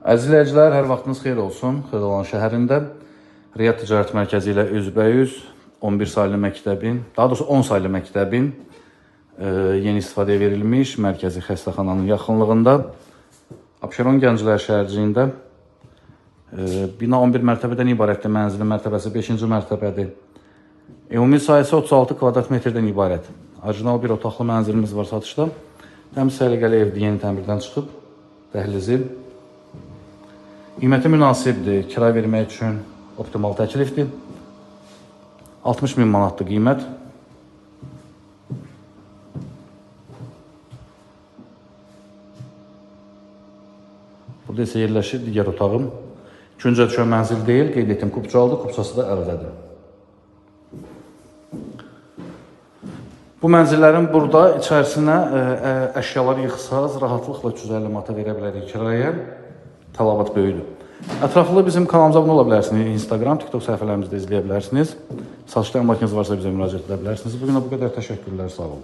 Əziz izləyicilər, hər vaxtınız xeyir olsun. Xırdalan şəhərində Riad Ticarət Mərkəzi ilə üzbəyüz 11 saylı məktəbin, daha doğrusu 10 saylı məktəbin yeni istifadəyə verilmiş mərkəzi xəstəxananın yaxınlığında Abşeron Gənclər şəhərciyində bina 11 mərtəbədən ibarətdir, mənzilin mərtəbəsi 5-ci mərtəbədir. Ümumi sayısı 36 kvadrat metrdən ibarət. Orijinal bir otaqlı mənzilimiz var satışda. Təmiz səliqəli evdir, yeni təmirdən çıxıb, dəhlizi. Qiyməti münasibdir, kira vermək üçün optimal təklifdir. 60.000 manatdır qiymət. Burada isə yerləşir digər otağım. Küncə düşən mənzil deyil, qeyd etdim, kupçalıdır, kupçası da ərdədir. Bu mənzillərin burada içərisinə əşyalar yıxsaz, rahatlıqla 350 manata verə bilərik kiraya. Tələbat böyüdür. Ətraflı bizim kanalımıza abunə ola bilərsiniz. Instagram, TikTok səhifələrimizdə izləyə bilərsiniz. Satışda əmlakınız varsa bizə müraciət edə bilərsiniz. Bugünə bu qədər təşəkkürlər, sağ olun.